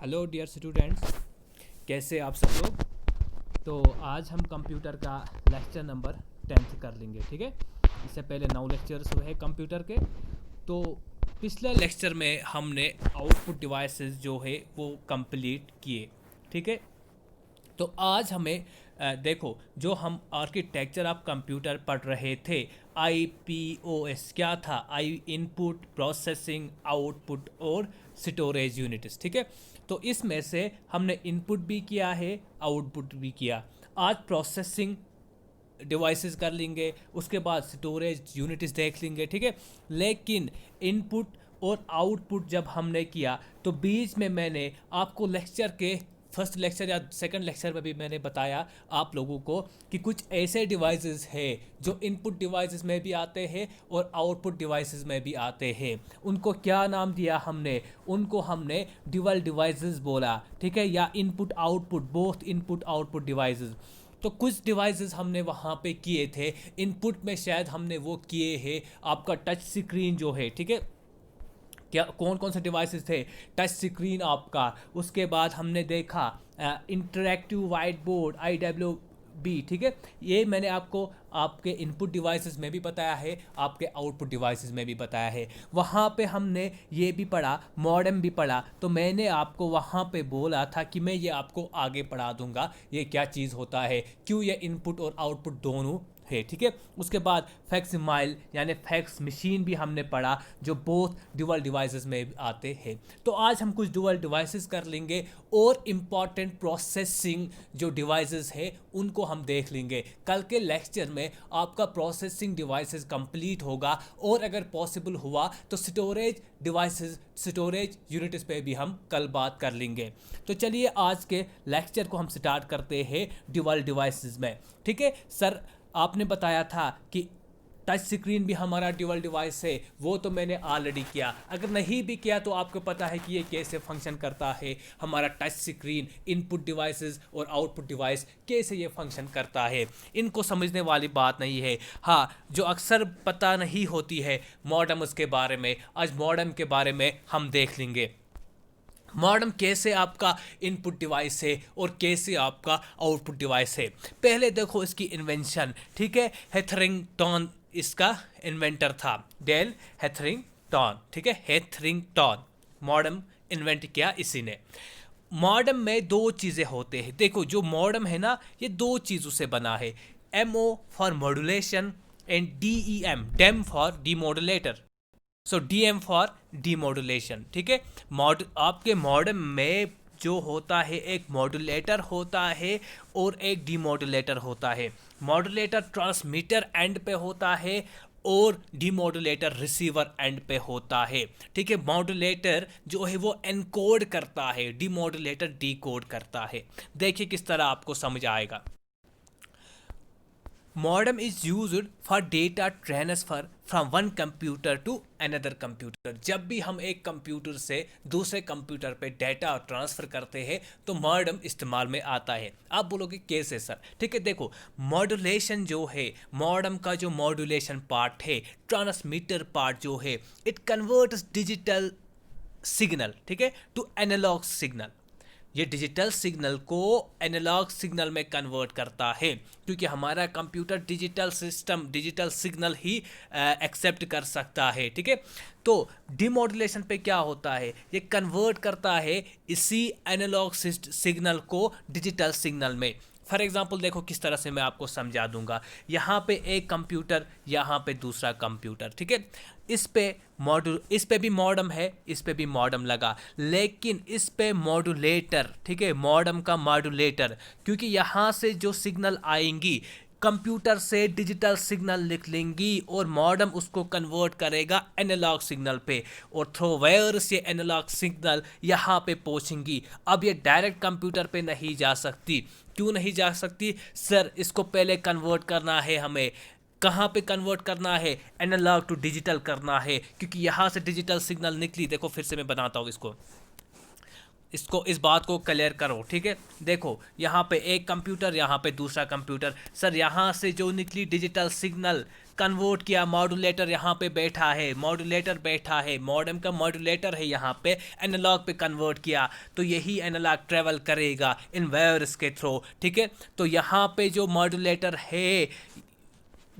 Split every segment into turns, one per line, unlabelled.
Hello dear students, कैसे आप सब लोग। तो आज हम कंप्यूटर का लेक्चर नंबर 10th कर लेंगे, ठीक है। इससे पहले 9 लेक्चर्स हुए हैं कंप्यूटर के। तो पिछले लेक्चर में हमने आउटपुट डिवाइसेस जो है वो कंप्लीट किए, ठीक है। तो आज हमें देखो, जो हम आर्किटेक्चर ऑफ कंप्यूटर पढ़ रहे थे, IPOS क्या था, आई इनपुट प्रोसेसिंग आउटपुट और स्टोरेज यूनिट्स, ठीक है। तो इसमें से हमने इनपुट भी किया है, आउटपुट भी किया। आज प्रोसेसिंग डिवाइसेस कर लेंगे, उसके बाद स्टोरेज यूनिट्स देख लेंगे, ठीक है। लेकिन इनपुट और आउटपुट जब हमने किया तो बीच में मैंने आपको लेक्चर के फर्स्ट लेक्चर या सेकंड लेक्चर में भी मैंने बताया आप लोगों को कि कुछ ऐसे डिवाइसेस हैं जो इनपुट डिवाइसेस में भी आते हैं और आउटपुट डिवाइसेस में भी आते हैं। उनको क्या नाम दिया हमने, उनको हमने ड्यूअल डिवाइसेस बोला, ठीक है, या input output, both input output devices. तो कुछ डिवाइसेस हमने वहाँ पे किए थे। इनपुट में शायद हमने वो किए हैं आपका टच स्क्रीन जो है, ठीक है। क्या कौन कौन से डिवाइसेस थे, टच स्क्रीन आपका, उसके बाद हमने देखा इंटरैक्टिव वाइट बोर्ड IWB, ठीक है। ये मैंने आपको आपके इनपुट डिवाइसेस में भी बताया है, आपके आउटपुट डिवाइसेस में भी बताया है। वहाँ पे हमने ये भी पढ़ा, मॉडेम भी पढ़ा। तो मैंने आपको वहाँ पे बोला था कि मैं ये आपको आगे पढ़ा दूंगा, ये क्या चीज़ होता है, क्यों ये इनपुट और आउटपुट दोनों है, ठीक है। उसके बाद फैक्स माइल यानी फैक्स मशीन भी हमने पढ़ा, जो बोथ ड्यूअल डिवाइसेस में आते हैं। तो आज हम कुछ ड्यूअल डिवाइसेस कर लेंगे और इम्पॉर्टेंट प्रोसेसिंग जो डिवाइसेस है उनको हम देख लेंगे। कल के लेक्चर में आपका प्रोसेसिंग डिवाइसेस कंप्लीट होगा और अगर पॉसिबल हुआ तो स्टोरेज डिवाइसेस, स्टोरेज यूनिट्स पे भी हम कल बात कर लेंगे। तो चलिए आज के लेक्चर को हम स्टार्ट करते हैं ड्यूअल डिवाइसेस में, ठीक है। सर आपने बताया था कि टच स्क्रीन भी हमारा ड्यूअल डिवाइस है, वो तो मैंने ऑलरेडी किया। अगर नहीं भी किया तो आपको पता है कि ये कैसे फंक्शन करता है, हमारा टच स्क्रीन, इनपुट डिवाइसेस और आउटपुट डिवाइस कैसे ये फंक्शन करता है। इनको समझने वाली बात नहीं है। हाँ, जो अक्सर पता नहीं होती है मॉडेम, उसके बारे में आज मॉडेम के बारे में हम देख लेंगे। मॉडेम कैसे आपका इनपुट डिवाइस है और कैसे आपका आउटपुट डिवाइस है। पहले देखो इसकी इन्वेंशन, ठीक है। हेथरिंगटन इसका इन्वेंटर था, डेल हेथरिंगटन, ठीक है, हेथरिंगटन। मॉडेम इन्वेंट किया इसी ने। मॉडेम में दो चीज़ें होते हैं। देखो जो मॉडेम है ना, ये दो चीज़ों से बना है, MO for modulation and DEM, DEM for demodulator. So DM for demodulation, ठीक है। आपके मॉडेम में जो होता है, एक मॉड्यूलेटर होता है और एक डीमॉड्यूलेटर होता है। मॉड्यूलेटर ट्रांसमीटर एंड पे होता है और डीमॉड्यूलेटर रिसीवर एंड पे होता है, ठीक है। मॉड्यूलेटर जो है वो एनकोड करता है, डीमॉड्यूलेटर डीकोड करता है। देखिए किस तरह आपको समझ आएगा। Modem is used for data transfer from one computer to another computer। जब भी हम एक कंप्यूटर से दूसरे कंप्यूटर पे डाटा ट्रांसफ़र करते हैं तो मॉडेम इस्तेमाल में आता है। आप बोलोगे कैसे सर, ठीक है। देखो मॉड्यूलेशन जो है, मॉडेम का जो मॉड्यूलेशन पार्ट है, ट्रांसमीटर पार्ट जो है, इट कन्वर्ट्स डिजिटल सिग्नल, ठीक है, टू एनालॉग सिग्नल। ये डिजिटल सिग्नल को एनालॉग सिग्नल में कन्वर्ट करता है, क्योंकि हमारा computer digital system, digital signal ही एक्सेप्ट कर सकता है, ठीक है। तो डिमॉड्यूलेशन पे क्या होता है, ये कन्वर्ट करता है इसी एनालॉग सिग्नल को डिजिटल सिग्नल में। फॉर एग्जांपल देखो किस तरह से मैं आपको समझा दूंगा। यहाँ पे एक कंप्यूटर, यहाँ पे दूसरा कंप्यूटर, ठीक है। इस पे भी मॉडेम है, इस पे भी मॉडेम लगा, लेकिन इस पे मॉड्यूलेटर, ठीक है, मॉडेम का मॉड्यूलेटर, क्योंकि यहाँ से जो सिग्नल आएंगी कंप्यूटर से डिजिटल सिग्नल लिख लेंगी और मॉडेम उसको कन्वर्ट करेगा एनालॉग सिग्नल पे, और थ्रू वायर्स ये एनालॉग सिग्नल यहाँ पे पहुँचेंगी। अब ये डायरेक्ट कंप्यूटर पे नहीं जा सकती। क्यों नहीं जा सकती सर, इसको पहले कन्वर्ट करना है हमें। कहाँ पे कन्वर्ट करना है, एनालॉग टू डिजिटल करना है, क्योंकि यहाँ से डिजिटल सिग्नल निकली। देखो फिर से मैं बनाता हूँ इसको। इस बात को क्लियर करो, ठीक है। देखो यहाँ पे एक कंप्यूटर, यहाँ पे दूसरा कंप्यूटर। सर यहाँ से जो निकली डिजिटल सिग्नल कन्वर्ट किया, मॉड्यूलेटर यहाँ पे बैठा है, मॉड्यूलेटर बैठा है, मॉडेम का मॉड्यूलेटर है, यहाँ पे एनालॉग पे कन्वर्ट किया, तो यही एनालॉग ट्रेवल करेगा इन वायर्स के थ्रू, ठीक है। तो यहाँ पे जो मॉड्यूलेटर है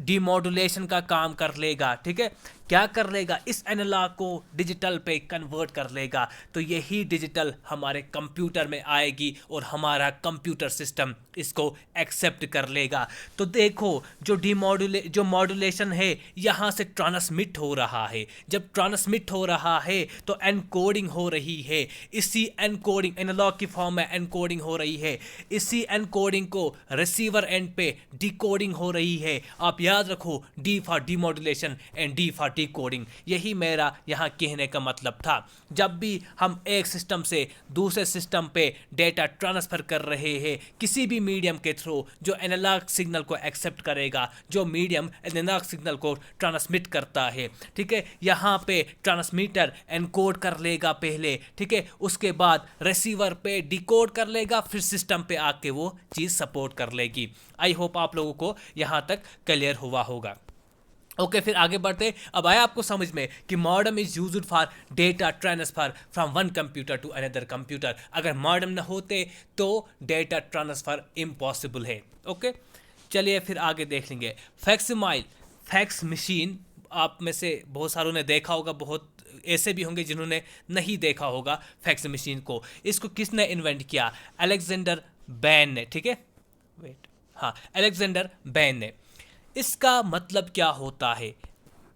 डीमॉड्यूलेशन का काम कर लेगा, ठीक है। क्या कर लेगा, इस एनालॉग को डिजिटल पे कन्वर्ट कर लेगा, तो यही डिजिटल हमारे कंप्यूटर में आएगी और हमारा कंप्यूटर सिस्टम इसको एक्सेप्ट कर लेगा। तो देखो जो मॉड्यूलेशन है यहाँ से ट्रांसमिट हो रहा है, जब ट्रांसमिट हो रहा है तो एनकोडिंग हो रही है, इसी एनकोडिंग एनालॉग की फॉर्म में एनकोडिंग हो रही है, इसी एनकोडिंग को रिसीवर एंड पे डिकोडिंग हो रही है। आप याद रखो, D for demodulation and D for decoding, यही मेरा यहाँ कहने का मतलब था। जब भी हम एक सिस्टम से दूसरे सिस्टम पे डेटा ट्रांसफर कर रहे हैं किसी भी मीडियम के थ्रू, जो एनालॉग सिग्नल को एक्सेप्ट करेगा, जो मीडियम एनालॉग सिग्नल को ट्रांसमिट करता है, ठीक है, यहाँ पे ट्रांसमीटर एनकोड कर लेगा पहले, ठीक है, उसके बाद रिसीवर पे डिकोड कर लेगा, फिर सिस्टम पे आके वो चीज़ सपोर्ट कर लेगी। आई होप आप लोगों को यहाँ तक क्लियर हुआ होगा। ओके, फिर आगे बढ़ते। अब आया आपको समझ में कि modem is used for data transfer from one computer to another computer. अगर मॉडेम न होते तो डेटा ट्रांसफर इम्पॉसिबल है। ओके, चलिए फिर आगे देख लेंगे। फैक्सिमाइल, फैक्स मशीन, आप में से बहुत सारों ने देखा होगा, बहुत ऐसे भी होंगे जिन्होंने नहीं देखा होगा फैक्स मशीन को। इसको किसने इन्वेंट किया? अलेक्जेंडर बैन ने, ठीक है, वेट, हाँ, अलेक्जेंडर बैन ने। इसका मतलब क्या होता है?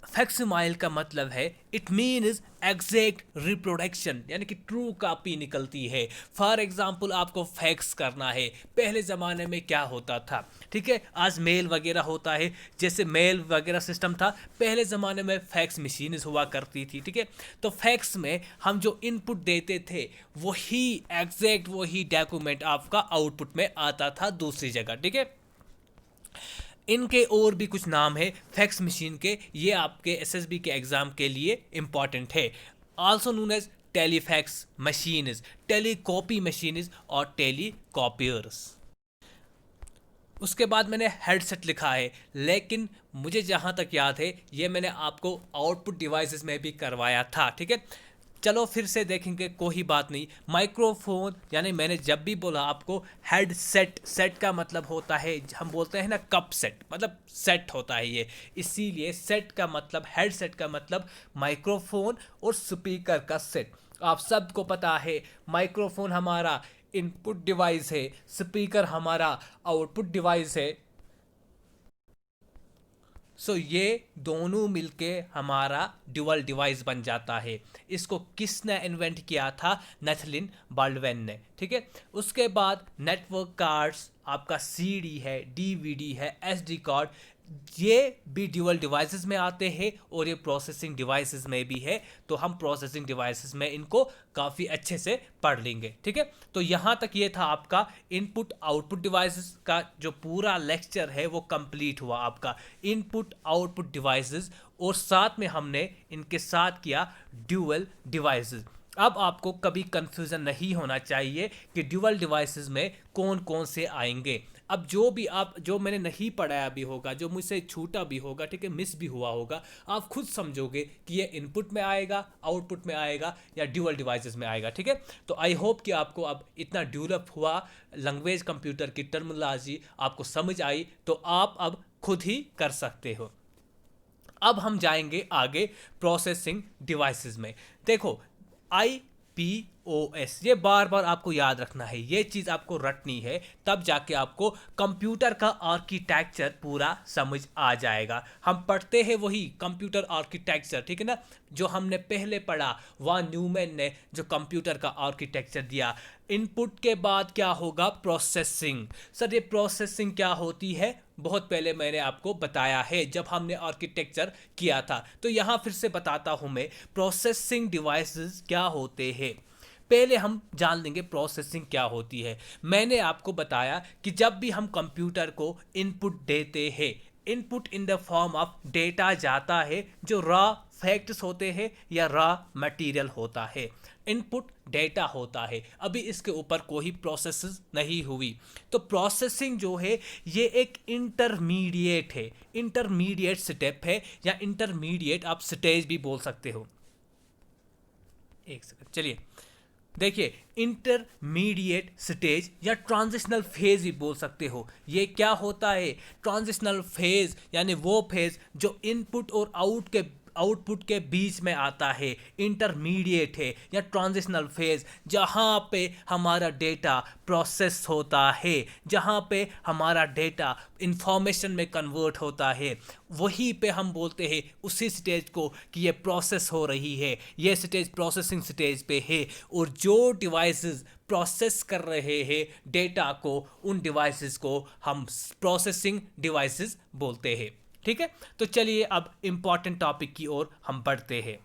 फैक्सिमाइल का मतलब है इट मीन्स एग्जैक्ट रिप्रोडक्शन, यानी कि ट्रू कॉपी निकलती है। फॉर एग्जांपल आपको फैक्स करना है, पहले ज़माने में क्या होता था, ठीक है, आज मेल वगैरह होता है, जैसे मेल वगैरह सिस्टम था, पहले ज़माने में फैक्स मशीन हुआ करती थी, ठीक है। तो फैक्स में हम जो इनपुट देते थे वही एग्जैक्ट वही डॉक्यूमेंट आपका आउटपुट में आता था दूसरी जगह, ठीक है। इनके और भी कुछ नाम है फैक्स मशीन के, ये आपके एसएसबी के एग्ज़ाम के लिए इम्पॉर्टेंट है। Also known as telefax machines, telecopy machines और टेलीकॉपियर्स। उसके बाद मैंने हेडसेट लिखा है, लेकिन मुझे जहाँ तक याद है ये मैंने आपको आउटपुट डिवाइसेस में भी करवाया था, ठीक है। चलो फिर से देखेंगे, कोई बात नहीं। माइक्रोफोन, यानी मैंने जब भी बोला आपको हेडसेट, सेट का मतलब होता है, हम बोलते हैं ना कप सेट, मतलब सेट होता है ये, इसीलिए सेट का मतलब, हेडसेट का मतलब माइक्रोफोन और स्पीकर का सेट। आप सबको पता है माइक्रोफोन हमारा इनपुट डिवाइस है, स्पीकर हमारा आउटपुट डिवाइस है। सो ये दोनों मिलके हमारा ड्यूअल डिवाइस बन जाता है। इसको किसने इन्वेंट किया था? नेथलिन बाल्डवेन ने, ठीक है। उसके बाद नेटवर्क कार्ड्स, आपका सीडी है, डीवीडी है, एसडी कार्ड, ये भी ड्यूअल डिवाइसेस में आते हैं और ये प्रोसेसिंग डिवाइसेस में भी है, तो हम प्रोसेसिंग डिवाइसेस में इनको काफ़ी अच्छे से पढ़ लेंगे, ठीक है। तो यहाँ तक ये था आपका इनपुट आउटपुट डिवाइसेस का जो पूरा लेक्चर है वो कंप्लीट हुआ आपका, इनपुट आउटपुट डिवाइसेस, और साथ में हमने इनके साथ किया ड्यूअल डिवाइसेस। अब आपको कभी कंफ्यूजन नहीं होना चाहिए कि ड्यूअल डिवाइसेस में कौन कौन से आएंगे। अब जो मैंने नहीं पढ़ाया भी होगा, जो मुझसे छूटा भी होगा, ठीक है, मिस भी हुआ होगा, आप खुद समझोगे कि ये इनपुट में आएगा, आउटपुट में आएगा या ड्यूअल डिवाइसेस में आएगा, ठीक है। तो आई होप कि आपको अब इतना डेवलप हुआ लैंग्वेज कंप्यूटर की टर्मिनोलॉजी आपको समझ आई, तो आप अब खुद ही कर सकते हो। अब हम जाएंगे आगे प्रोसेसिंग डिवाइसेस में। देखो IPOS, ये बार बार आपको याद रखना है, ये चीज़ आपको रटनी है, तब जाके आपको कंप्यूटर का आर्किटेक्चर पूरा समझ आ जाएगा। हम पढ़ते हैं वही कंप्यूटर आर्किटेक्चर, ठीक है ना, जो हमने पहले पढ़ा, वॉन न्यूमैन ने जो कंप्यूटर का आर्किटेक्चर दिया। इनपुट के बाद क्या होगा? प्रोसेसिंग। सर ये प्रोसेसिंग क्या होती है? बहुत पहले मैंने आपको बताया है जब हमने आर्किटेक्चर किया था, तो यहाँ फिर से बताता हूँ मैं, प्रोसेसिंग डिवाइसेस क्या होते हैं। पहले हम जान लेंगे प्रोसेसिंग क्या होती है। मैंने आपको बताया कि जब भी हम कंप्यूटर को इनपुट देते हैं, input in the form of data जाता है जो रॉ फैक्ट्स होते हैं या रॉ मटेरियल होता है, इनपुट डेटा होता है, अभी इसके ऊपर कोई प्रोसेस नहीं हुई। तो प्रोसेसिंग जो है ये एक इंटरमीडिएट है, इंटरमीडिएट स्टेप है, या इंटरमीडिएट आप स्टेज भी बोल सकते हो। एक सेकंड, चलिए देखिए, इंटरमीडिएट स्टेज या ट्रांजिशनल फेज भी बोल सकते हो। ये क्या होता है? ट्रांजिशनल फेज यानी वो फेज जो इनपुट और आउटपुट के बीच में आता है, इंटरमीडिएट है या ट्रांजिशनल फेज, जहाँ पे हमारा डेटा प्रोसेस होता है, जहाँ पे हमारा डेटा इंफॉर्मेशन में कन्वर्ट होता है, वहीं पे हम बोलते हैं उसी स्टेज को कि ये प्रोसेस हो रही है, ये स्टेज प्रोसेसिंग स्टेज पे है। और जो डिवाइसेस प्रोसेस कर रहे हैं डेटा को, उन डिवाइसेस को हम प्रोसेसिंग डिवाइसेस बोलते हैं। ठीक है, तो चलिए अब इंपॉर्टेंट टॉपिक की ओर हम बढ़ते हैं।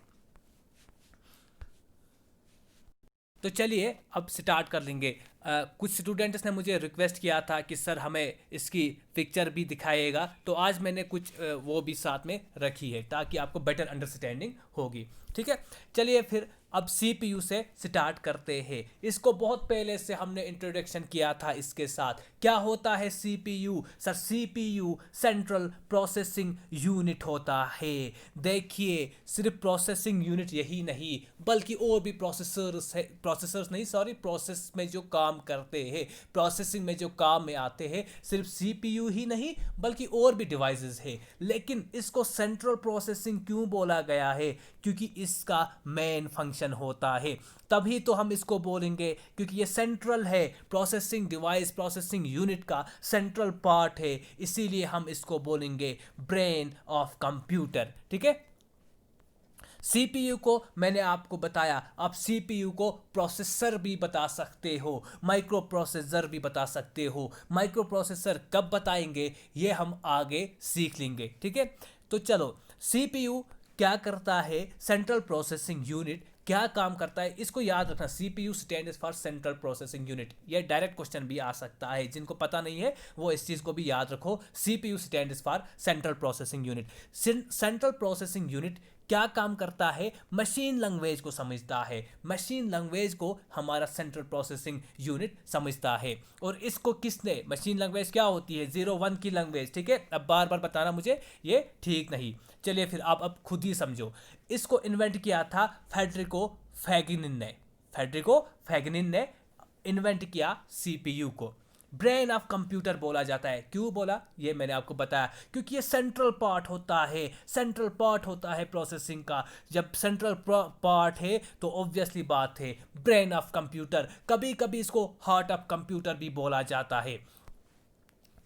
तो चलिए अब स्टार्ट कर लेंगे। कुछ स्टूडेंट्स ने मुझे रिक्वेस्ट किया था कि सर हमें इसकी पिक्चर भी दिखाइएगा, तो आज मैंने कुछ वो भी साथ में रखी है ताकि आपको बेटर अंडरस्टैंडिंग होगी। ठीक है, चलिए फिर अब CPU से स्टार्ट करते हैं। इसको बहुत पहले से हमने इंट्रोडक्शन किया था इसके साथ। क्या होता है CPU? Sir CPU central processing unit होता है। देखिए, सिर्फ प्रोसेसिंग यूनिट यही नहीं बल्कि और भी प्रोसेसर्स है, प्रोसेस में जो काम करते हैं, प्रोसेसिंग में जो काम में आते हैं, सिर्फ CPU ही नहीं बल्कि और भी डिवाइसेस है। लेकिन इसको सेंट्रल प्रोसेसिंग क्यों बोला गया है? क्योंकि इसका मेन फंक्शन होता है, तभी तो हम इसको बोलेंगे, क्योंकि ये सेंट्रल है, प्रोसेसिंग डिवाइस प्रोसेसिंग यूनिट का सेंट्रल पार्ट है, इसीलिए हम इसको बोलेंगे ब्रेन ऑफ कंप्यूटर। ठीक है, CPU को मैंने आपको बताया, आप CPU को प्रोसेसर भी बता सकते हो, माइक्रो प्रोसेसर भी बता सकते हो। माइक्रो प्रोसेसर कब बताएंगे ये हम आगे सीख लेंगे। ठीक है, तो चलो, CPU क्या करता है? सेंट्रल प्रोसेसिंग यूनिट क्या काम करता है, इसको याद रखना। CPU stands for central processing unit. ये डायरेक्ट क्वेश्चन भी आ सकता है, जिनको पता नहीं है वो इस चीज़ को भी याद रखो। CPU stands for central processing unit. Central processing unit क्या काम करता है? मशीन लैंग्वेज को समझता है, मशीन लैंग्वेज को हमारा सेंट्रल प्रोसेसिंग यूनिट समझता है। और इसको किसने, मशीन लैंग्वेज क्या होती है? 0-1 की लैंग्वेज। ठीक है, अब बार बार बताना मुझे ये ठीक नहीं। चलिए फिर आप अब खुद ही समझो। इसको इन्वेंट किया था फेडरिको फैगिनिन ने। फेडरिको फैगिनिन ने इन्वेंट किया CPU को। ब्रेन ऑफ कंप्यूटर बोला जाता है। क्यों बोला ये मैंने आपको बताया, क्योंकि ये सेंट्रल पार्ट होता है, सेंट्रल पार्ट होता है प्रोसेसिंग का। जब सेंट्रल पार्ट है तो ऑब्वियसली बात है ब्रेन ऑफ कंप्यूटर। कभी कभी इसको हार्ट ऑफ कंप्यूटर भी बोला जाता है।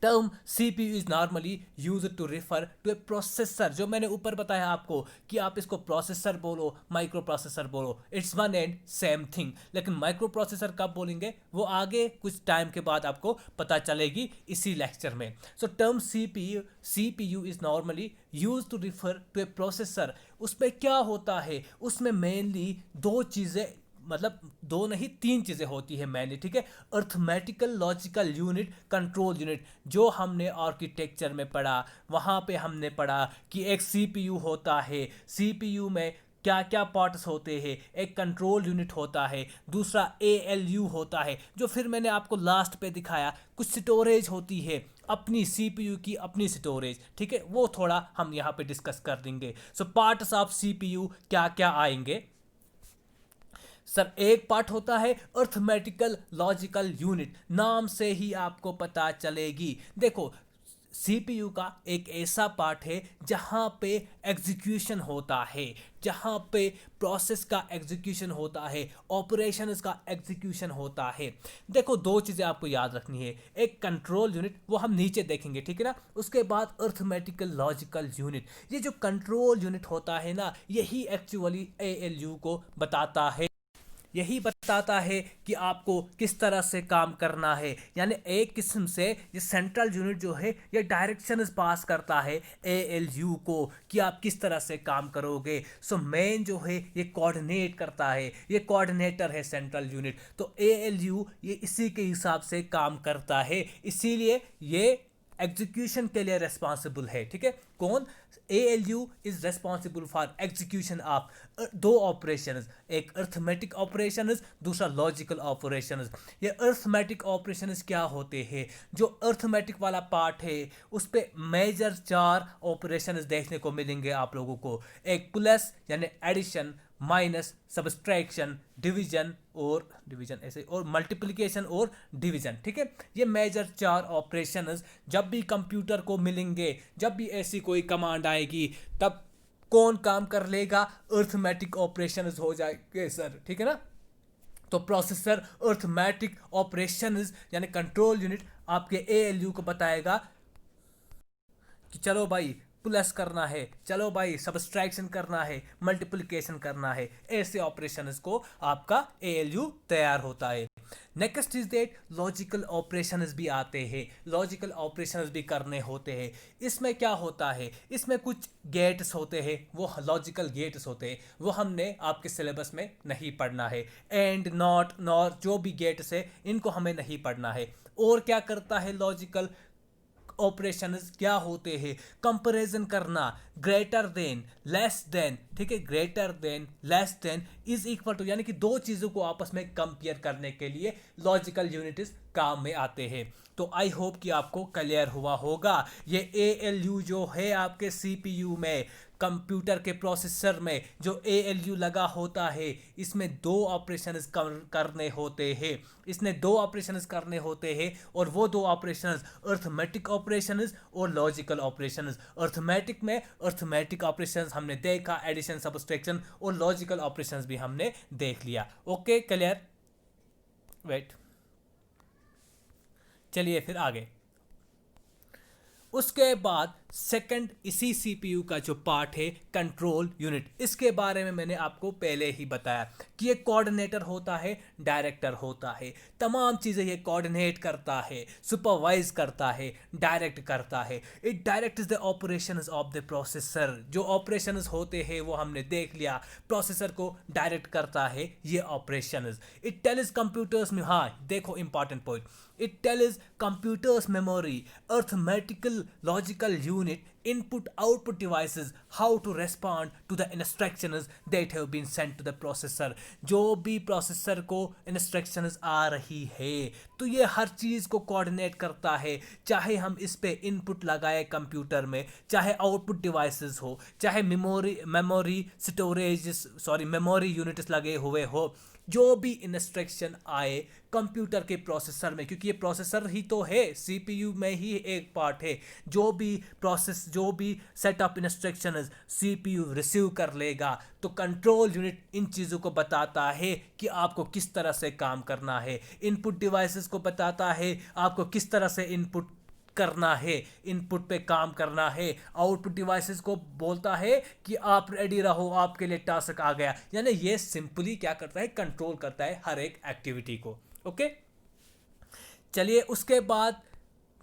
Term CPU is normally used to refer to a processor। जो मैंने ऊपर बताया आपको कि आप इसको प्रोसेसर बोलो, माइक्रो प्रोसेसर बोलो, it's one and same thing. लेकिन माइक्रो प्रोसेसर कब बोलेंगे वो आगे कुछ टाइम के बाद आपको पता चलेगी इसी लेक्चर में। सो term CPU is normally used to refer to a processor। उसमें क्या होता है? उसमें मेनली दो चीज़ें, मतलब दो नहीं 3 चीज़ें होती है मैंने। ठीक है, arithmetical logical unit, control unit. जो हमने आर्किटेक्चर में पढ़ा वहाँ पे हमने पढ़ा कि एक CPU होता है, CPU में क्या क्या पार्ट्स होते हैं। एक कंट्रोल यूनिट होता है, दूसरा ALU होता है, जो फिर मैंने आपको लास्ट पे दिखाया। कुछ स्टोरेज होती है, अपनी CPU की अपनी स्टोरेज। ठीक है, वो थोड़ा हम यहाँ पे डिस्कस कर देंगे। सो पार्ट्स ऑफ CPU क्या क्या आएंगे? सर एक पार्ट होता है अर्थमेटिकल लॉजिकल यूनिट, नाम से ही आपको पता चलेगी। देखो, CPU का एक ऐसा पार्ट है जहाँ पे एग्जीक्यूशन होता है, जहाँ पे प्रोसेस का एग्जीक्यूशन होता है, ऑपरेशंस का एग्जीक्यूशन होता है। देखो, दो चीज़ें आपको याद रखनी है। एक कंट्रोल यूनिट, वो हम नीचे देखेंगे, ठीक है ना। उसके बाद अर्थमेटिकल लॉजिकल यूनिट। ये जो कंट्रोल यूनिट होता है ना, यही एक्चुअली ALU को बताता है, यही बताता है कि आपको किस तरह से काम करना है। यानी एक किस्म से ये सेंट्रल यूनिट जो है ये डायरेक्शंस पास करता है ALU को कि आप किस तरह से काम करोगे। सो मेन जो है ये कोऑर्डिनेट करता है, ये कोऑर्डिनेटर है सेंट्रल यूनिट। तो ALU ये इसी के हिसाब से काम करता है, इसीलिए ये एग्जीक्यूशन के लिए रेस्पॉन्सिबल है, ठीक है। कौन? ALU is responsible for execution of दो ऑपरेशंस, एक अर्थमेटिक ऑपरेशंस, दूसरा लॉजिकल ऑपरेशंस। ये अर्थमेटिक ऑपरेशंस क्या होते हैं? जो अर्थमेटिक वाला पार्ट है उस पे मेजर 4 ऑपरेशंस देखने को मिलेंगे आप लोगों को। एक प्लस यानी एडिशन, माइनस, सब्सट्रैक्शन, डिवीजन ऐसे, और मल्टीप्लिकेशन और डिवीजन, ठीक है। ये मेजर 4 ऑपरेशंस जब भी कंप्यूटर को मिलेंगे, जब भी ऐसी कोई कमांड आएगी, तब कौन काम कर लेगा? अर्थमेटिक ऑपरेशंस हो जाएंगे सर, ठीक है ना। तो प्रोसेसर अर्थमेटिक ऑपरेशंस यानी कंट्रोल यूनिट आपके ALU को बताएगा कि चलो भाई प्लस करना है, चलो भाई सब्सट्रैक्शन करना है, मल्टीप्लिकेशन करना है। ऐसे ऑपरेशंस को आपका ALU तैयार होता है। Next is that logical operations भी आते हैं, लॉजिकल ऑपरेशंस भी करने होते हैं। इसमें क्या होता है? इसमें कुछ गेट्स होते हैं, वो लॉजिकल गेट्स होते हैं, वो हमने आपके सिलेबस में नहीं पढ़ना है। एंड, नॉट, नॉर, जो भी गेट्स है इनको हमें नहीं पढ़ना है। और क्या करता है लॉजिकल ऑपरेशंस? क्या होते हैं? कंपैरिजन करना, ग्रेटर देन, लेस देन, ठीक है। Greater than, less than, is equal to, यानी कि दो चीजों को आपस में कंपेयर करने के लिए लॉजिकल यूनिट्स काम में आते हैं। तो आई होप कि आपको क्लियर हुआ होगा। ये ALU जो है आपके CPU में, कंप्यूटर के प्रोसेसर में जो ALU लगा होता है, इसमें 2 ऑपरेशंस करने होते हैं। इसने 2 ऑपरेशंस करने होते हैं, और वो 2 ऑपरेशंस अर्थमेटिक ऑपरेशंस और लॉजिकल ऑपरेशंस। अर्थमेटिक में अर्थमेटिक ऑपरेशंस हमने देखा, एडिशन, सब्सट्रैक्शन, और लॉजिकल ऑपरेशंस भी हमने देख लिया। Okay, clear? वेट, चलिए फिर आगे। उसके बाद सेकंड इसी CPU का जो पार्ट है कंट्रोल यूनिट, इसके बारे में मैंने आपको पहले ही बताया कि ये कोऑर्डिनेटर होता है, डायरेक्टर होता है। तमाम चीज़ें ये कोऑर्डिनेट करता है, सुपरवाइज करता है, डायरेक्ट करता है। It direct the operations of the processor. जो ऑपरेशंस होते हैं वो हमने देख लिया, प्रोसेसर को डायरेक्ट करता है ये ऑपरेशंस। इट टेल्स कंप्यूटर्स में, हाँ देखो important point, it tells computers memory, arithmetical logical unit, input output devices how to respond to the instructions that have been sent to the processor। जो भी processor को instructions आ रही है तो ये हर चीज़ को कोऑर्डिनेट करता है। चाहे हम इस पे इनपुट लगाए कंप्यूटर में, चाहे आउटपुट डिवाइसेस हो, चाहे मेमोरी यूनिट्स लगे हुए हो, जो भी इंस्ट्रक्शन आए कंप्यूटर के प्रोसेसर में, क्योंकि ये प्रोसेसर ही तो है, CPU में ही एक पार्ट है। जो भी set of instructions CPU receive कर लेगा, तो कंट्रोल यूनिट इन चीज़ों को बताता है कि आपको किस तरह से काम करना है। इनपुट डिवाइसेस को बताता है आपको किस तरह से इनपुट करना है, इनपुट पे काम करना है। आउटपुट डिवाइसेस को बोलता है कि आप रेडी रहो, आपके लिए टास्क आ गया। यानी ये सिंपली क्या करता है? कंट्रोल करता है हर एक एक्टिविटी को। ओके, चलिए उसके बाद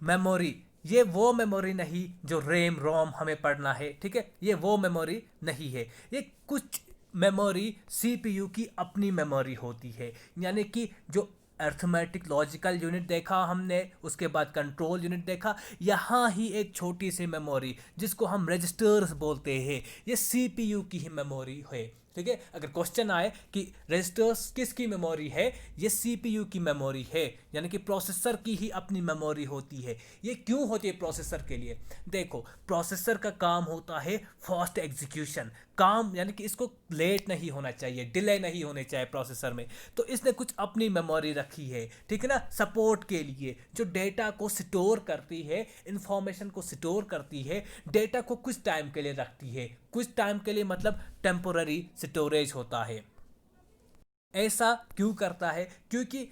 मेमोरी। ये वो मेमोरी नहीं जो रैम रोम हमें पढ़ना है, ठीक है। ये वो मेमोरी नहीं है। ये कुछ मेमोरी CPU की अपनी मेमोरी होती है। यानी कि जो अर्थमेटिक लॉजिकल यूनिट देखा हमने, उसके बाद कंट्रोल यूनिट देखा, यहाँ ही एक छोटी सी मेमोरी जिसको हम रजिस्टर्स बोलते हैं, ये CPU की ही मेमोरी है, ठीक है। अगर क्वेश्चन आए कि रजिस्टर्स किसकी मेमोरी है, ये CPU की मेमोरी है, यानी कि प्रोसेसर की ही अपनी मेमोरी होती है। ये क्यों होती है प्रोसेसर के लिए? देखो, प्रोसेसर का काम होता है फास्ट एग्जीक्यूशन काम, यानी कि इसको लेट नहीं होना चाहिए, डिले नहीं होने चाहिए प्रोसेसर में। तो इसने कुछ अपनी मेमोरी रखी है, ठीक है ना, सपोर्ट के लिए, जो डेटा को स्टोर करती है, इंफॉर्मेशन को स्टोर करती है, डेटा को कुछ टाइम के लिए रखती है। कुछ टाइम के लिए मतलब टेम्पोररी स्टोरेज होता है। ऐसा क्यों करता है? क्योंकि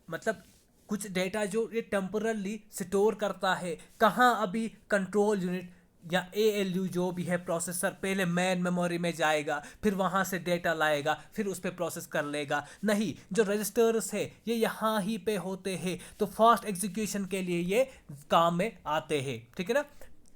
मतलब कुछ डेटा जो ये टेम्पोरली स्टोर करता है, कहाँ? अभी कंट्रोल यूनिट या ALU जो भी है प्रोसेसर पहले मेन मेमोरी में जाएगा, फिर वहाँ से डेटा लाएगा, फिर उस पर प्रोसेस कर लेगा। नहीं, जो रजिस्टर्स है ये यहाँ ही पे होते हैं, तो फास्ट एग्जीक्यूशन के लिए ये काम में आते हैं, ठीक है ना।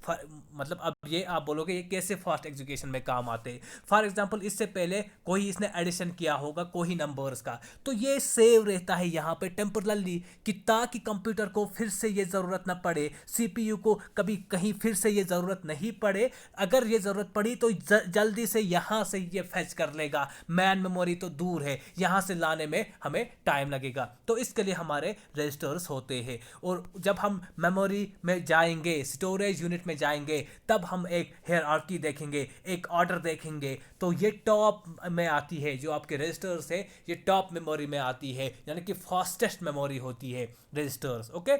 मतलब अब ये आप बोलोगे ये कैसे फास्ट एग्जीक्यूशन में काम आते हैं। फॉर एग्जांपल इससे पहले कोई इसने एडिशन किया होगा कोई नंबर्स का, तो ये सेव रहता है यहाँ पे टेम्परली, कि ताकि कंप्यूटर को फिर से ये ज़रूरत ना पड़े, सीपीयू को कभी कहीं फिर से ये ज़रूरत नहीं पड़े। अगर ये ज़रूरत पड़ी तो जल्दी से यहाँ से ये फैच कर लेगा, मैन मेमोरी तो दूर है, यहाँ से लाने में हमें टाइम लगेगा। तो इसके लिए हमारे रजिस्टर्स होते हैं। और जब हम मेमोरी में जाएंगे, स्टोरेज यूनिट में जाएंगे, तब हम एक हायरार्की देखेंगे, एक ऑर्डर देखेंगे। तो ये टॉप में आती है, जो आपके रजिस्टर्स है ये टॉप मेमोरी में आती है, यानी कि फास्टेस्ट मेमोरी होती है रजिस्टर्स। ओके,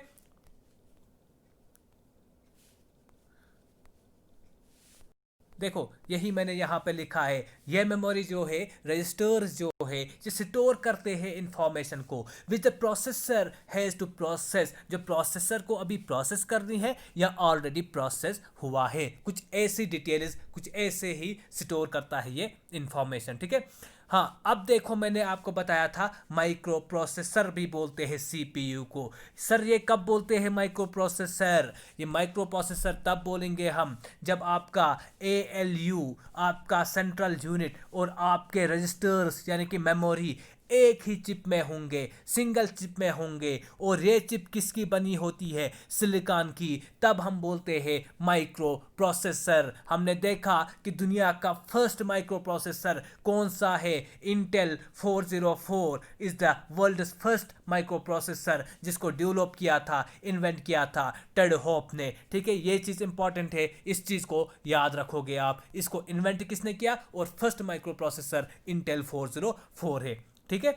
देखो यही मैंने यहाँ पे लिखा है, ये मेमोरी जो है, रजिस्टर्स जो है, ये स्टोर करते हैं इंफॉर्मेशन को which the processor has to process, जो प्रोसेसर को अभी प्रोसेस करनी है या ऑलरेडी प्रोसेस हुआ है। कुछ ऐसी डिटेल्स, कुछ ऐसे ही स्टोर करता है ये इंफॉर्मेशन। ठीक है, हाँ अब देखो मैंने आपको बताया था माइक्रो प्रोसेसर भी बोलते हैं सीपीयू को। सर ये कब बोलते हैं माइक्रो प्रोसेसर? ये माइक्रो प्रोसेसर तब बोलेंगे हम जब आपका एएलयू, आपका सेंट्रल यूनिट और आपके रजिस्टर्स यानी कि मेमोरी एक ही चिप में होंगे, सिंगल चिप में होंगे, और ये चिप किसकी बनी होती है? सिलिकॉन की। तब हम बोलते हैं माइक्रो प्रोसेसर। हमने देखा कि दुनिया का फर्स्ट माइक्रो प्रोसेसर कौन सा है? Intel 404 is the world's first microprocessor, जिसको डेवलप किया था, इन्वेंट किया था टेड होप ने। ठीक है, ये चीज़ इंपॉर्टेंट है, इस चीज़ को याद रखोगे आप। इसको इन्वेंट किसने किया और फर्स्ट माइक्रो प्रोसेसर इंटेल 404 है। ठीक है,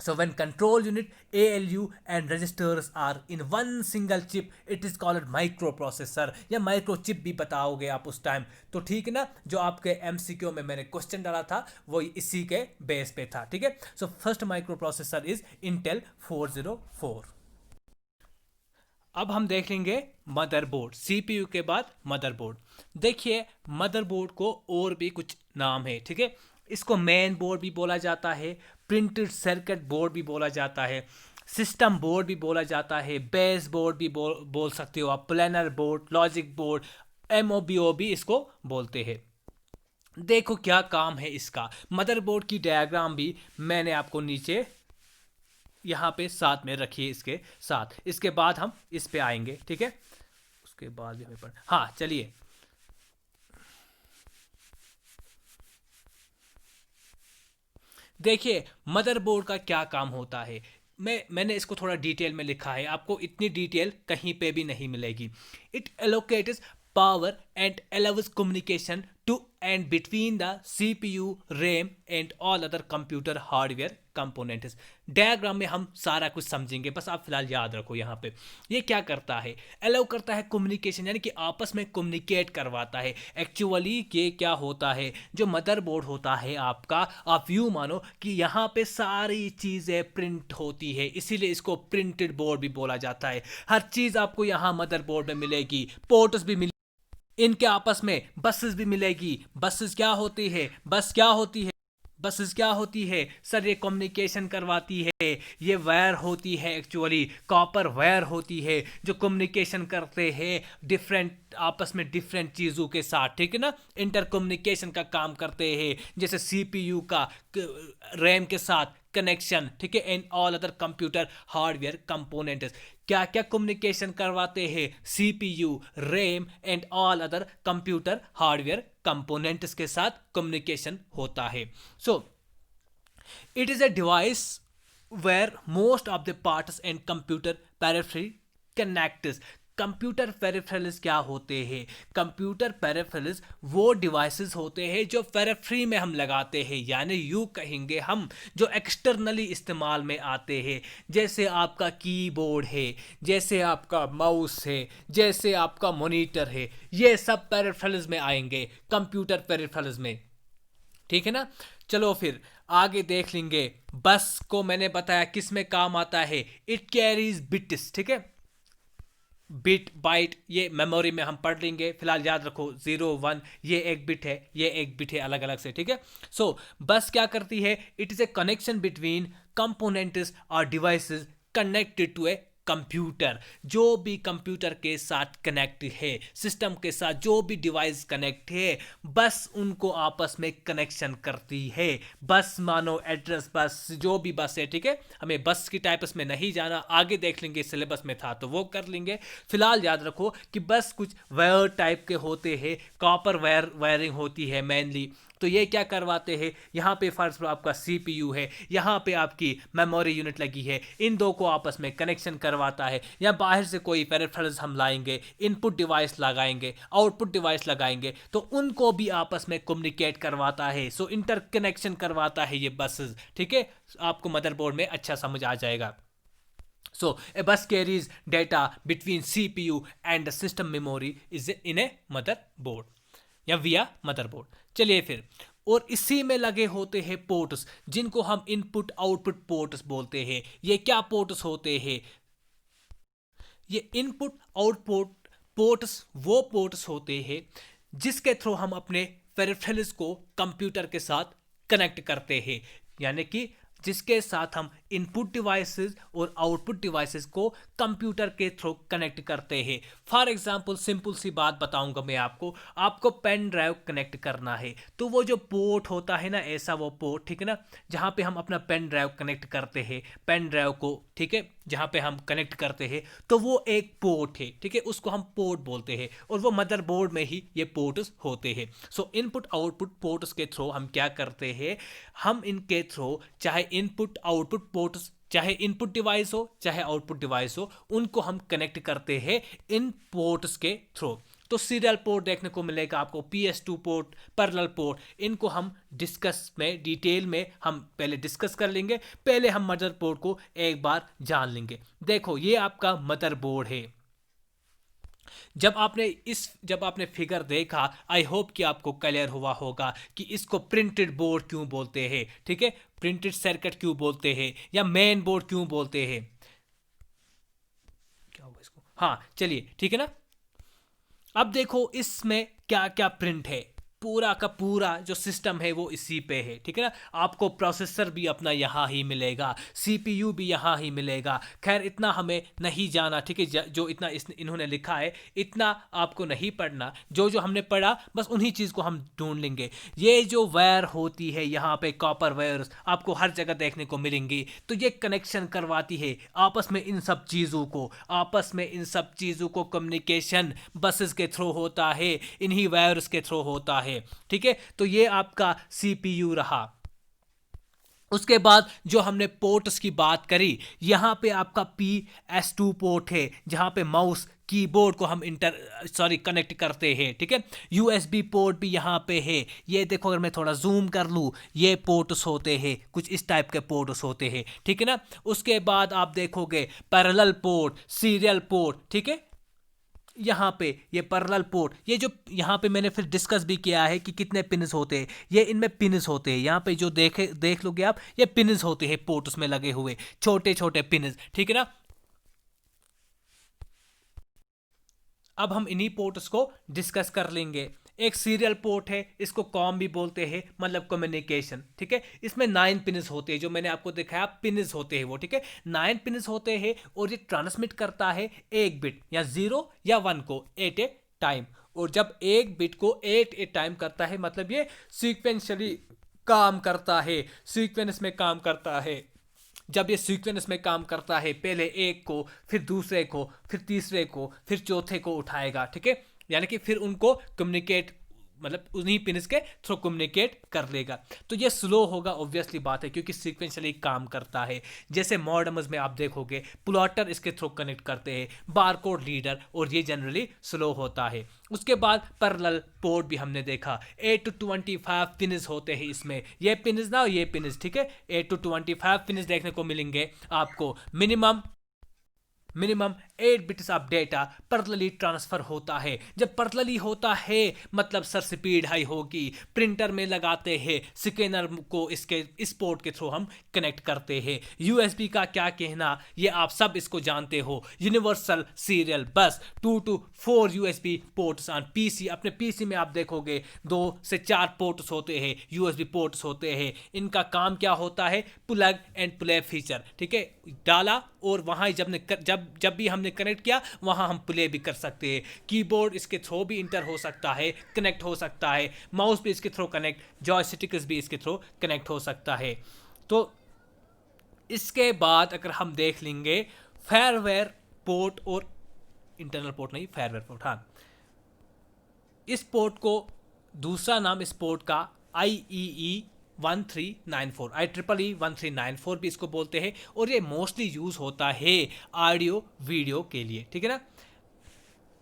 so when control unit, ALU and registers are in one single chip, it is called microprocessor, या microchip भी बताओगे आप उस टाइम। तो ठीक है ना, जो आपके MCQ में मैंने क्वेश्चन डाला था वो इसी के बेस पे था। ठीक है, so first microprocessor is Intel 404। अब हम देख लेंगे मदरबोर्ड, सीपीयू के बाद मदरबोर्ड। देखिए मदरबोर्ड को और भी कुछ नाम है। ठीक है, इसको मेन बोर्ड भी बोला जाता है, प्रिंटेड सर्किट बोर्ड भी बोला जाता है, सिस्टम बोर्ड भी बोला जाता है, बेस बोर्ड भी बोल सकते हो आप, प्लानर बोर्ड, लॉजिक बोर्ड, एमओबीओ भी इसको बोलते हैं। देखो क्या काम है इसका। मदरबोर्ड की डायग्राम भी मैंने आपको नीचे यहाँ पे साथ में रखिए इसके साथ, इसके बाद हम इस पे आएंगे। ठीक है, उसके बाद भी हमें हाँ चलिए, देखिए मदरबोर्ड का क्या काम होता है। मैंने इसको थोड़ा डिटेल में लिखा है, आपको इतनी डिटेल कहीं पे भी नहीं मिलेगी। It allocates power and allows communication to and between the CPU, RAM and all other computer hardware components. Diagram में हम सारा कुछ समझेंगे, बस आप फिलहाल याद रखो यहाँ पे ये क्या करता है। अलाउ करता है कम्युनिकेशन, यानी कि आपस में कम्युनिकेट करवाता है। एक्चुअली ये क्या होता है, जो मदरबोर्ड होता है आपका, आप यूँ मानो कि यहाँ पे सारी चीज़ें प्रिंट होती है, इसीलिए इसको प्रिंटेड बोर्ड भी बोला जाता है। हर चीज़ आपको यहाँ मदरबोर्ड में मिलेगी, पोर्ट्स भी मिलेगी, इनके आपस में बसेस भी मिलेगी। बसेस क्या होती है? बस क्या होती है? बसेस क्या होती है सर? ये कम्युनिकेशन करवाती है, ये वायर होती है, एक्चुअली कॉपर वायर होती है जो कम्युनिकेशन करते हैं डिफरेंट आपस में डिफरेंट चीज़ों के साथ। ठीक है ना, इंटर कम्युनिकेशन का काम करते हैं, जैसे CPU का रैम के साथ कनेक्शन। ठीक है, and all other computer hardware components. क्या क्या कम्युनिकेशन करवाते हैं? CPU, RAM and all other computer hardware components के साथ कम्युनिकेशन होता है। So it is a device where most of the parts and computer periphery connects। Computer peripherals क्या होते हैं? कंप्यूटर पेरिफेरल्स वो डिवाइसेस होते हैं जो पेरिफेरी में हम लगाते हैं, यानी यूँ कहेंगे हम जो एक्सटर्नली इस्तेमाल में आते हैं, जैसे आपका कीबोर्ड है, जैसे आपका माउस है, जैसे आपका मॉनिटर है, ये सब पेरिफेरल्स में आएंगे, कंप्यूटर पेरिफेरल्स में। ठीक है ना, चलो फिर आगे देख लेंगे। बस को मैंने बताया किस में काम आता है, इट कैरीज बिट्स। ठीक है, बिट बाइट ये मेमोरी में हम पढ़ लेंगे, फिलहाल याद रखो 0 1 ये एक बिट है, ये एक बिट है, अलग अलग से। ठीक है, सो बस क्या करती है? It is a connection between components और devices connected to a computer, जो भी कंप्यूटर के साथ कनेक्ट है, सिस्टम के साथ जो भी डिवाइस कनेक्ट है, बस उनको आपस में कनेक्शन करती है। बस मानो एड्रेस बस, जो भी बस है, ठीक है। हमें बस की टाइप्स में नहीं जाना, आगे देख लेंगे, सिलेबस में था तो वो कर लेंगे। फिलहाल याद रखो कि बस कुछ वायर टाइप के होते हैं, कॉपर वायरिंग होती है मेनली। तो ये क्या करवाते हैं, यहाँ पे फर्स्ट आपका सीपीयू है, यहाँ पे आपकी मेमोरी यूनिट लगी है, इन दो को आपस में कनेक्शन करवाता है। या बाहर से कोई पेरिफेरल्स हम लाएंगे, इनपुट डिवाइस लगाएंगे, आउटपुट डिवाइस लगाएंगे, तो उनको भी आपस में कम्युनिकेट करवाता है। सो इंटरकनेक्शन करवाता है ये बसेस, ठीक है। आपको मदरबोर्ड में अच्छा समझ आ जाएगा। So a bus carries data between CPU and the system memory is in a motherboard या via motherboard। चलिए फिर, और इसी में लगे होते हैं पोर्ट्स, जिनको हम इनपुट आउटपुट पोर्ट्स बोलते हैं। ये क्या पोर्ट्स होते हैं? ये इनपुट आउटपुट पोर्ट्स वो पोर्ट्स होते हैं जिसके थ्रू हम अपने पेरिफेरल्स को कंप्यूटर के साथ कनेक्ट करते हैं, यानी कि जिसके साथ हम इनपुट डिवाइसेस और आउटपुट डिवाइसेस को कंप्यूटर के थ्रू कनेक्ट करते हैं। फॉर एग्जांपल सिंपल सी बात बताऊंगा मैं आपको पेन ड्राइव कनेक्ट करना है, तो वो जो पोर्ट होता है ना, ऐसा वो पोर्ट, ठीक है ना, जहाँ पे हम अपना पेन ड्राइव कनेक्ट करते हैं, पेन ड्राइव को, ठीक है, जहाँ पे हम कनेक्ट करते हैं, तो वो एक पोर्ट है, ठीक है, उसको हम पोर्ट बोलते हैं, और वो मदरबोर्ड में ही ये पोर्ट्स होते हैं। सो इनपुट आउटपुट पोर्ट्स के थ्रू हम क्या करते हैं, हम इनके थ्रू चाहे इनपुट आउटपुट पोर्ट्स, चाहे इनपुट डिवाइस हो चाहे आउटपुट डिवाइस हो, उनको हम कनेक्ट करते हैं इन पोर्ट्स के थ्रू। तो सीरियल पोर्ट देखने को मिलेगा आपको, PS2 पोर्ट, पैरेलल पोर्ट, इनको हम डिस्कस में डिटेल में हम पहले डिस्कस कर लेंगे। पहले हम मदरबोर्ड को एक बार जान लेंगे। देखो ये आपका मदरबोर्ड है। जब आपने फिगर देखा, आई होप कि आपको क्लियर हुआ होगा कि इसको प्रिंटेड बोर्ड क्यों बोलते हैं, ठीक है, प्रिंटेड सर्किट क्यों बोलते हैं, या मेन बोर्ड क्यों बोलते हैं, क्या होगा इसको, हाँ चलिए ठीक है ना। अब देखो इसमें क्या क्या प्रिंट है, पूरा का पूरा जो सिस्टम है वो इसी पे है, ठीक है ना। आपको प्रोसेसर भी अपना यहाँ ही मिलेगा, सीपीयू भी यहाँ ही मिलेगा। खैर इतना हमें नहीं जाना, ठीक है, जो इतना इन्होंने लिखा है इतना आपको नहीं पढ़ना, जो जो हमने पढ़ा बस उन्हीं चीज़ को हम ढूंढ लेंगे। ये जो वायर होती है यहाँ पे, कॉपर वायर्स आपको हर जगह देखने को मिलेंगी, तो ये कनेक्शन करवाती है आपस में इन सब चीज़ों को, आपस में इन सब चीज़ों को कम्युनिकेशन बसेस के थ्रू होता है, इन्हीं वायर्स के थ्रू होता है, ठीक है। तो ये आपका सीपीयू रहा। उसके बाद जो हमने पोर्ट्स की बात करी, यहां पे आपका PS2 पोर्ट है, जहां पे माउस कीबोर्ड को हम कनेक्ट करते हैं, ठीक है। USB पोर्ट भी यहां पे है, ये देखो अगर मैं थोड़ा जूम कर लूं, ये पोर्ट्स होते हैं, कुछ इस टाइप के पोर्ट्स होते हैं, ठीक है ना। उसके बाद आप देखोगे पैरेलल पोर्ट, सीरियल पोर्ट, ठीक है, यहाँ पे ये पैरेलल पोर्ट, ये जो यहाँ पे मैंने फिर डिस्कस भी किया है कि कितने पिन्स होते हैं, ये इनमें पिन्स होते हैं, यहाँ पे जो देख लोगे आप, ये पिन्स होते हैं पोर्ट्स में लगे हुए, छोटे छोटे पिन्स, ठीक है ना। अब हम इन्हीं पोर्ट्स को डिस्कस कर लेंगे। एक सीरियल पोर्ट है, इसको कॉम भी बोलते हैं, मतलब कम्युनिकेशन, ठीक है। इसमें 9 पिन्स होते हैं, जो मैंने आपको दिखाया पिन्स होते हैं वो, ठीक है, 9 पिन्स होते हैं, और ये ट्रांसमिट करता है एक बिट या 0 या 1 को एट ए टाइम। और जब एक बिट को एट ए टाइम करता है, मतलब ये सीक्वेंशियली काम करता है, सीक्वेंस में काम करता है। जब ये सीक्वेंस में काम करता है, पहले एक को, फिर दूसरे को, फिर तीसरे को, फिर चौथे को उठाएगा, ठीक है, यानी कि फिर उनको कम्युनिकेट, मतलब उन्हीं पिन्स के थ्रू कम्युनिकेट कर लेगा। तो ये स्लो होगा, ऑब्वियसली बात है, क्योंकि सीक्वेंशियली काम करता है। जैसे मॉडेम्स में आप देखोगे प्लॉटर इसके थ्रू कनेक्ट करते हैं, बारकोड रीडर, और ये जनरली स्लो होता है। उसके बाद पैरेलल पोर्ट भी हमने देखा, 8 to 25 पिन्स होते हैं इसमें, ये पिन्स ना ये पिन्स, ठीक है, 8 to 25 पिन्स देखने को मिलेंगे आपको। Minimum 8 bits of data parallelly transfer होता है। जब पैरेलली होता है मतलब सर स्पीड हाई होगी। प्रिंटर में लगाते हैं, स्कैनर को इसके इस पोर्ट के थ्रू हम कनेक्ट करते हैं। यूएसबी का क्या कहना, ये आप सब इसको जानते हो, यूनिवर्सल सीरियल बस। 2 to 4 USB ports on PC. अपने पीसी में आप देखोगे 2 से 4 पोर्ट्स होते हैं, यूएसबी पोर्ट्स होते हैं। इनका काम क्या होता है, प्लग एंड प्ले फीचर। ठीक है, डाला और वहां जब भी हमने कनेक्ट किया वहां हम प्ले भी कर सकते हैं। कीबोर्ड इसके थ्रू भी इंटर हो सकता है, कनेक्ट हो सकता है। माउस भी इसके थ्रू कनेक्ट, जॉयस्टिक्स भी इसके थ्रू कनेक्ट हो सकता है। तो इसके बाद अगर हम देख लेंगे फायरवेयर पोर्ट और इंटरनल पोर्ट नहीं, फायरवेयर पोर्ट। हाँ, इस पोर्ट को दूसरा नाम इस पोर्ट का IEE 1394 IEEE 1394 भी इसको बोलते हैं। और ये मोस्टली यूज होता है ऑडियो वीडियो के लिए। ठीक है ना।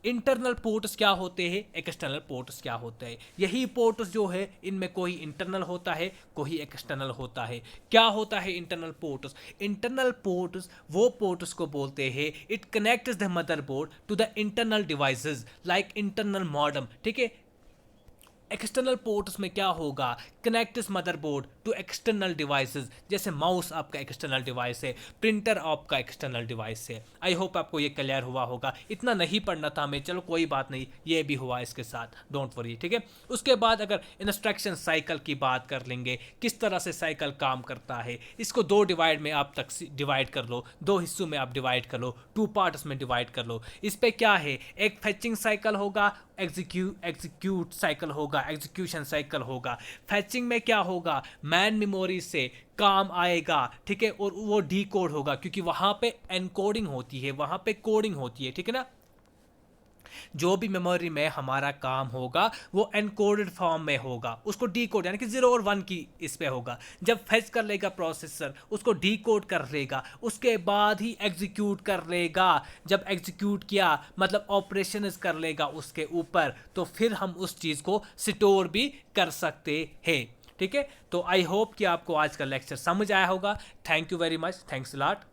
इंटरनल पोर्ट्स क्या होते हैं, एक्सटर्नल पोर्ट्स क्या होते हैं। यही पोर्ट्स जो है इनमें कोई इंटरनल होता है, कोई एक्सटर्नल होता है। क्या होता है इंटरनल पोर्ट्स? इंटरनल पोर्ट्स वो पोर्ट्स को बोलते हैं it connects the motherboard to the internal devices like internal modem. ठीक है, एक्सटर्नल पोर्ट्स में क्या होगा, connects motherboard to external devices. जैसे माउस आपका एक्सटर्नल डिवाइस है, प्रिंटर आपका एक्सटर्नल डिवाइस है। आई होप आपको ये क्लियर हुआ होगा। इतना नहीं पढ़ना था हमें, चलो कोई बात नहीं, ये भी हुआ इसके साथ, डोंट वरी। ठीक है, उसके बाद अगर इंस्ट्रक्शन साइकिल की बात कर लेंगे, किस तरह से साइकिल काम करता है, इसको 2 डिवाइड में आप तक डिवाइड कर लो, 2 हिस्सों में आप डिवाइड कर लो, 2 पार्ट्स में डिवाइड कर लो। इस पे क्या है, एक फैचिंग साइकिल होगा, एग्जीक्यूट साइकिल होगा, एग्जीक्यूशन साइकिल होगा। फैचिंग में क्या होगा, मैन मेमोरी से काम आएगा। ठीक है, और वो डी कोड होगा क्योंकि वहां पे एनकोडिंग होती है, वहां पे कोडिंग होती है। ठीक है ना। जो भी मेमोरी में हमारा काम होगा वो एनकोडेड फॉर्म में होगा, उसको डी कोड यानी कि 0 और 1 की इस पे होगा। जब फेच कर लेगा प्रोसेसर, उसको डी कोड कर लेगा, उसके बाद ही एग्जीक्यूट कर लेगा। जब एग्जीक्यूट किया मतलब ऑपरेशन कर लेगा उसके ऊपर, तो फिर हम उस चीज़ को स्टोर भी कर सकते हैं। ठीक है, तो आई होप कि आपको आज का लेक्चर समझ आया होगा। Thank you very much, thanks a lot.